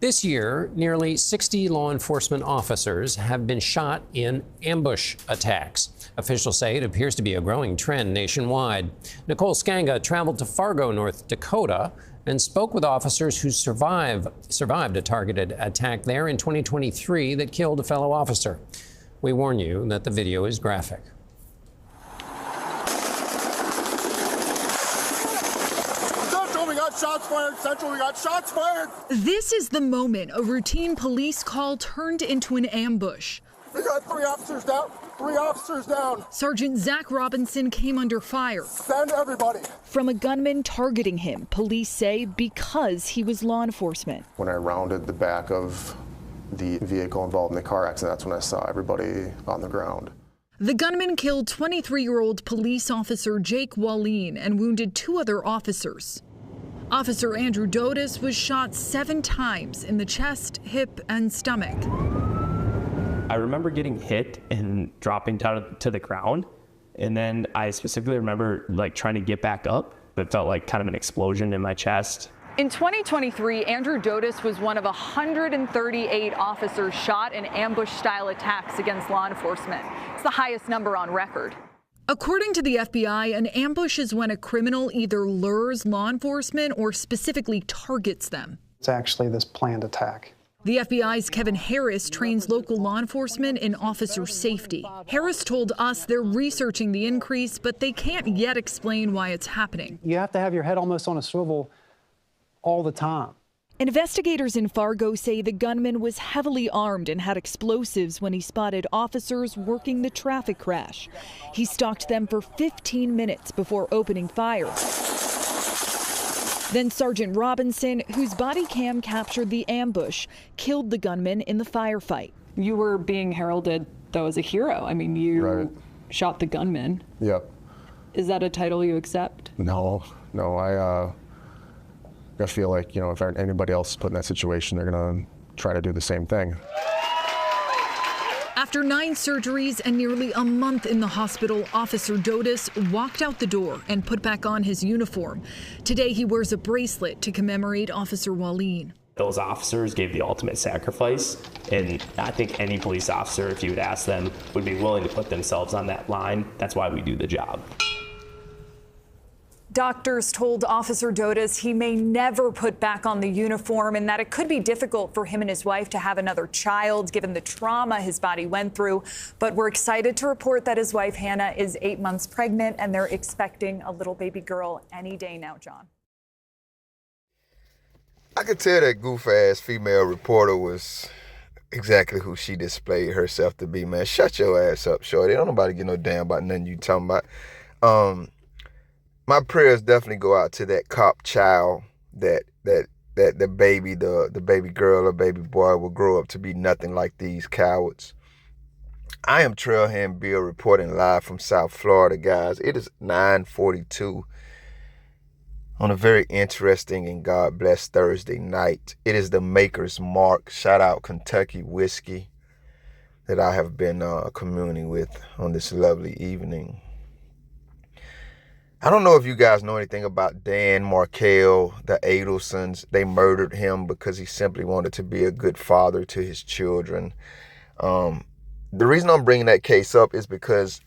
This year, nearly 60 law enforcement officers have been shot in ambush attacks. Officials say it appears to be a growing trend nationwide. Nicole Skanga traveled to Fargo, North Dakota, and spoke with officers who survived a targeted attack there in 2023 that killed a fellow officer. We warn you that the video is graphic. We got shots fired. Central, we got shots fired. This is the moment a routine police call turned into an ambush. We got 3 officers down. 3 officers down. Sergeant Zach Robinson came under fire. Send everybody. From a gunman targeting him, police say because he was law enforcement. When I rounded the back of the vehicle involved in the car accident, that's when I saw everybody on the ground. The gunman killed 23-year-old police officer Jake Wallin and wounded 2 other officers. Officer Andrew Dotis was shot 7 times in the chest, hip, and stomach. I remember getting hit and dropping down to the ground. And then I specifically remember trying to get back up. It felt like kind of an explosion in my chest. In 2023, Andrew Dotis was one of 138 officers shot in ambush-style attacks against law enforcement. It's the highest number on record. According to the FBI, an ambush is when a criminal either lures law enforcement or specifically targets them. It's actually this planned attack. The FBI's Kevin Harris trains local law enforcement in officer safety. Harris told us they're researching the increase, but they can't yet explain why it's happening. You have to have your head almost on a swivel all the time. Investigators in Fargo say the gunman was heavily armed and had explosives when he spotted officers working the traffic crash. He stalked them for 15 minutes before opening fire. Then Sergeant Robinson, whose body cam captured the ambush, killed the gunman in the firefight. You were being heralded, though, as a hero. I mean, you shot the gunman. Yep. Is that a title you accept? No, I feel like, if anybody else is put in that situation, they're going to try to do the same thing. After 9 surgeries and nearly a month in the hospital, Officer Dotis walked out the door and put back on his uniform. Today, he wears a bracelet to commemorate Officer Wallin. Those officers gave the ultimate sacrifice, and I think any police officer, if you would ask them, would be willing to put themselves on that line. That's why we do the job. Doctors told Officer Dotis he may never put back on the uniform and that it could be difficult for him and his wife to have another child given the trauma his body went through. But we're excited to report that his wife, Hannah, is 8 months pregnant and they're expecting a little baby girl any day now, John. I could tell that goof-ass female reporter was exactly who she displayed herself to be, man. Shut your ass up, shorty. Don't nobody give no damn about nothing you talking about. My prayers definitely go out to that cop child that the baby girl or baby boy will grow up to be nothing like these cowards. I am Trailhand Bill reporting live from South Florida, guys. It is 9:42 on a very interesting and God bless Thursday night. It is the Maker's Mark. Shout out Kentucky whiskey that I have been communing with on this lovely evening. I don't know if you guys know anything about Dan Markel, the Adelsons. They murdered him because he simply wanted to be a good father to his children. The reason I'm bringing that case up is because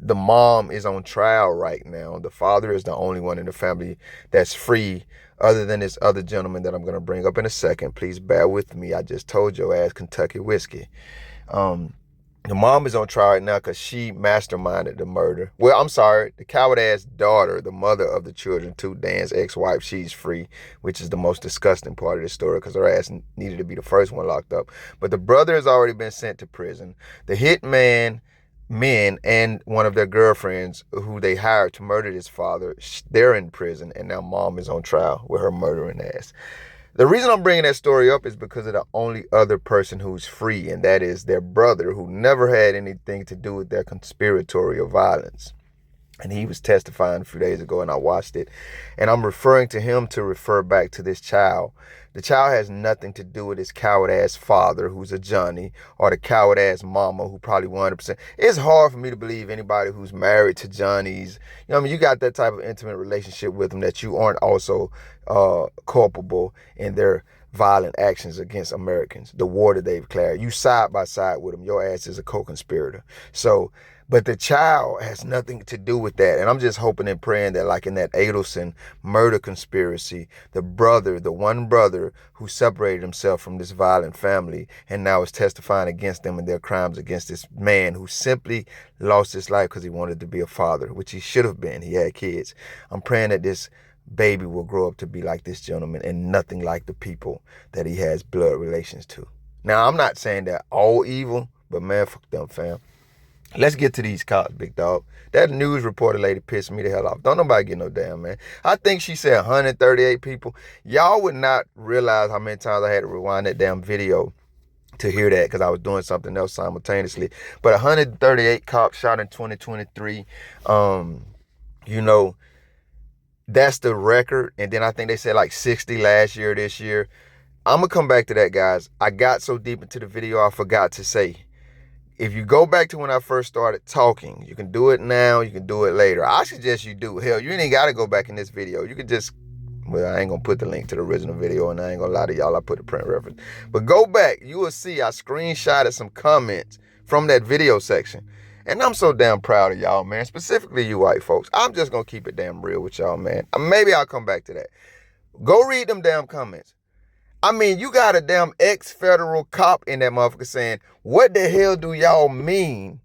the mom is on trial right now. The father is the only one in the family that's free, other than this other gentleman that I'm going to bring up in a second. Please bear with me. I just told your ass Kentucky whiskey. The mom is on trial right now because she masterminded the murder. Well, I'm sorry, the coward-ass daughter, the mother of the children, too, Dan's ex-wife, she's free, which is the most disgusting part of the story because her ass needed to be the first one locked up. But the brother has already been sent to prison. The hitman men and one of their girlfriends who they hired to murder his father, they're in prison, and now mom is on trial with her murdering ass. The reason I'm bringing that story up is because of the only other person who's free, and that is their brother, who never had anything to do with their conspiratorial violence. And he was testifying a few days ago, and I watched it. And I'm referring to him to refer back to this child. The child has nothing to do with his coward-ass father, who's a Johnny, or the coward-ass mama, who probably 100%. It's hard for me to believe anybody who's married to Johnnies, you got that type of intimate relationship with them, that you aren't also culpable in their violent actions against Americans, the war that they've declared. You side by side with them. Your ass is a co-conspirator. So, but the child has nothing to do with that. And I'm just hoping and praying that, like in that Adelson murder conspiracy, the one brother who separated himself from this violent family and now is testifying against them and their crimes against this man who simply lost his life because he wanted to be a father, which he should have been. He had kids. I'm praying that this baby will grow up to be like this gentleman and nothing like the people that he has blood relations to. Now, I'm not saying they're all evil, but man, fuck them, fam. Let's get to these cops, big dog. That news reporter lady pissed me the hell off. Don't nobody get no damn, man. I think she said 138 people. Y'all would not realize how many times I had to rewind that damn video to hear that because I was doing something else simultaneously. But 138 cops shot in 2023. You know, that's the record. And then I think they said like 60 last year, this year. I'm going to come back to that, guys. I got so deep into the video, I forgot to say, if you go back to when I first started talking, you can do it now, you can do it later. I suggest you do. Hell, you ain't got to go back in this video. You can just, well, I ain't going to put the link to the original video, and I ain't going to lie to y'all, I put a print reference. But go back. You will see I screenshotted some comments from that video section. And I'm so damn proud of y'all, man, specifically you white folks. I'm just going to keep it damn real with y'all, man. Maybe I'll come back to that. Go read them damn comments. I mean, you got a damn ex-federal cop in that motherfucker saying, what the hell do y'all mean?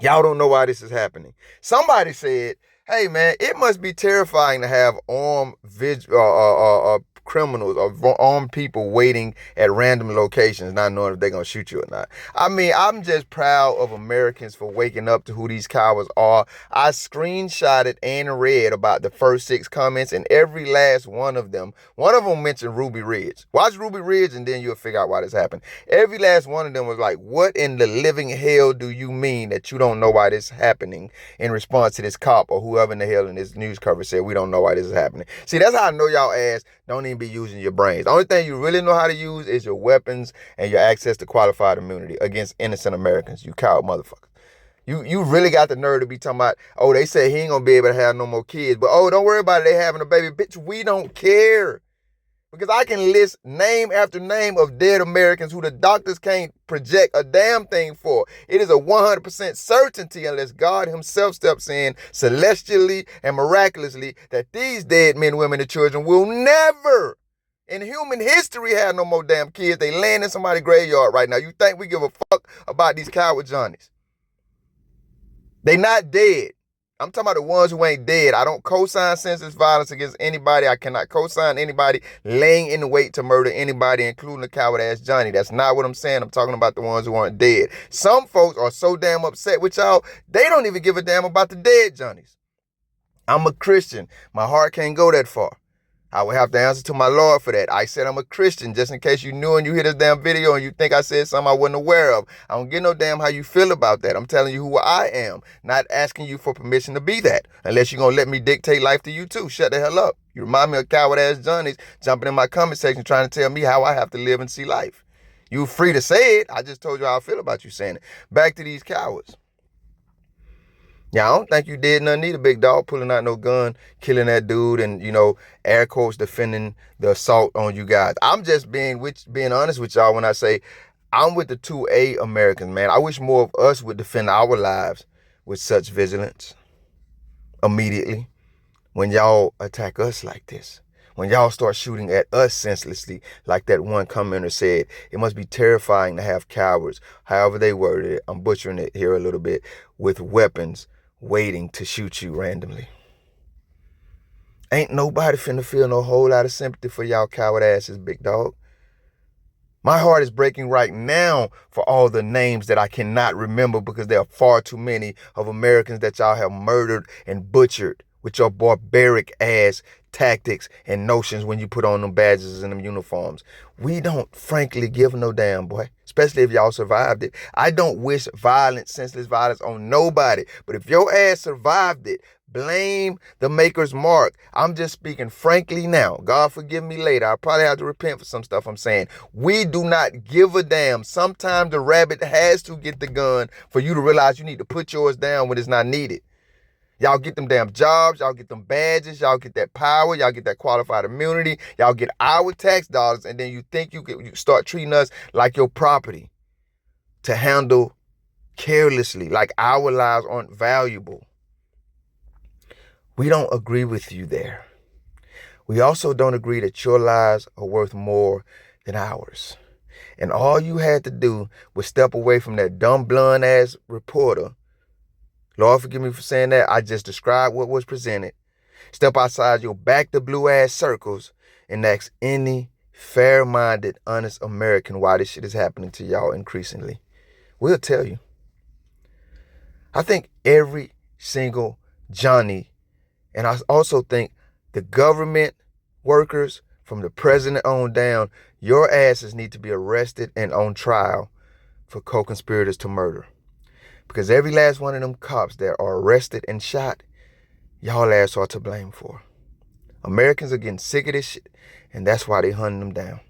Y'all don't know why this is happening. Somebody said, hey, man, it must be terrifying to have armed criminals or armed people waiting at random locations, not knowing if they're going to shoot you or not. I mean, I'm just proud of Americans for waking up to who these cowards are. I screenshotted and read about the first 6 comments, and every last one of them mentioned Ruby Ridge. Watch Ruby Ridge, and then you'll figure out why this happened. Every last one of them was like, what in the living hell do you mean that you don't know why this is happening, in response to this cop or whoever in the hell in this news coverage said, we don't know why this is happening. See, that's how I know y'all ass don't even be using your brains. The only thing you really know how to use is your weapons and your access to qualified immunity against innocent Americans, you coward motherfucker. You really got the nerve to be talking about, oh, they say he ain't gonna be able to have no more kids, but oh, don't worry about it, they having a baby. Bitch, we don't care. Because I can list name after name of dead Americans who the doctors can't project a damn thing for. It is a 100% certainty, unless God himself steps in celestially and miraculously, that these dead men, women, and children will never in human history have no more damn kids. They laying in somebody's graveyard right now. You think we give a fuck about these coward Johnnies? They not dead. I'm talking about the ones who ain't dead. I don't co-sign senseless violence against anybody. I cannot co-sign anybody laying in the wait to murder anybody, including a coward-ass Johnny. That's not what I'm saying. I'm talking about the ones who aren't dead. Some folks are so damn upset with y'all, they don't even give a damn about the dead Johnnies. I'm a Christian. My heart can't go that far. I would have to answer to my Lord for that. I said I'm a Christian, just in case you knew and you hear this damn video and you think I said something I wasn't aware of. I don't give no damn how you feel about that. I'm telling you who I am, not asking you for permission to be that, unless you're going to let me dictate life to you too. Shut the hell up. You remind me of coward-ass Johnnies jumping in my comment section trying to tell me how I have to live and see life. You free to say it. I just told you how I feel about you saying it. Back to these cowards. Yeah, I don't think you did nothing either, big dog, pulling out no gun, killing that dude, and, you know, air quotes defending the assault on you guys. I'm just being honest with y'all when I say I'm with the 2A Americans, man. I wish more of us would defend our lives with such vigilance immediately when y'all attack us like this. When y'all start shooting at us senselessly, like that one commenter said, it must be terrifying to have cowards, however they worded it, I'm butchering it here a little bit, with weapons waiting to shoot you randomly. Ain't nobody finna feel no whole lot of sympathy for y'all coward asses, big dog. My heart is breaking right now for all the names that I cannot remember because there are far too many of Americans that y'all have murdered and butchered with your barbaric ass tactics and notions when you put on them badges and them uniforms. We don't frankly give no damn, boy, especially if y'all survived it. I don't wish violence, senseless violence on nobody, but if your ass survived it, blame the maker's mark. I'm just speaking frankly now. God forgive me later. I'll probably have to repent for some stuff I'm saying. We do not give a damn. Sometimes the rabbit has to get the gun for you to realize you need to put yours down when it's not needed. Y'all get them damn jobs, y'all get them badges, y'all get that power, y'all get that qualified immunity, y'all get our tax dollars, and then you think you start treating us like your property to handle carelessly, like our lives aren't valuable. We don't agree with you there. We also don't agree that your lives are worth more than ours. And all you had to do was step away from that dumb, blunt ass reporter. Lord, forgive me for saying that. I just described what was presented. Step outside your back to blue ass circles and ask any fair-minded, honest American why this shit is happening to y'all increasingly. We'll tell you. I think every single Johnny, and I also think the government workers from the president on down, your asses need to be arrested and on trial for co-conspirators to murder. Because every last one of them cops that are arrested and shot, y'all ass are to blame for. Americans are getting sick of this shit, and that's why they hunting them down.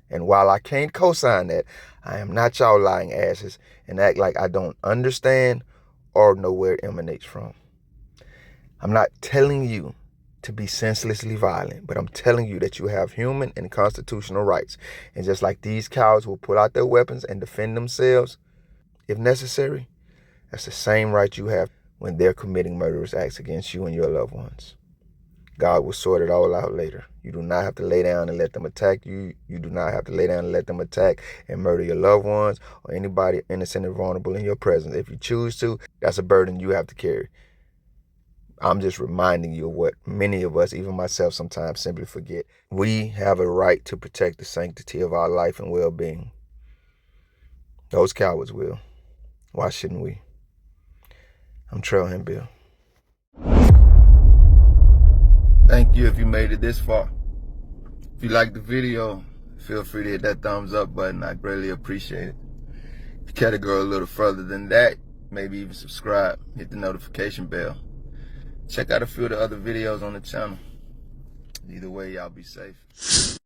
And while I can't co-sign that, I am not y'all lying asses and act like I don't understand or know where it emanates from. I'm not telling you to be senselessly violent, but I'm telling you that you have human and constitutional rights. And just like these cowards will pull out their weapons and defend themselves, if necessary, that's the same right you have when they're committing murderous acts against you and your loved ones. God will sort it all out later. You do not have to lay down and let them attack you. You do not have to lay down and let them attack and murder your loved ones or anybody innocent and vulnerable in your presence. If you choose to, that's a burden you have to carry. I'm just reminding you of what many of us, even myself, sometimes simply forget. We have a right to protect the sanctity of our life and well-being. Those cowards will. Why shouldn't we? I'm Trailhand Bill. Thank you if you made it this far. If you liked the video, feel free to hit that thumbs up button. I greatly appreciate it. If you care to go a little further than that, maybe even subscribe, hit the notification bell. Check out a few of the other videos on the channel. Either way, y'all be safe.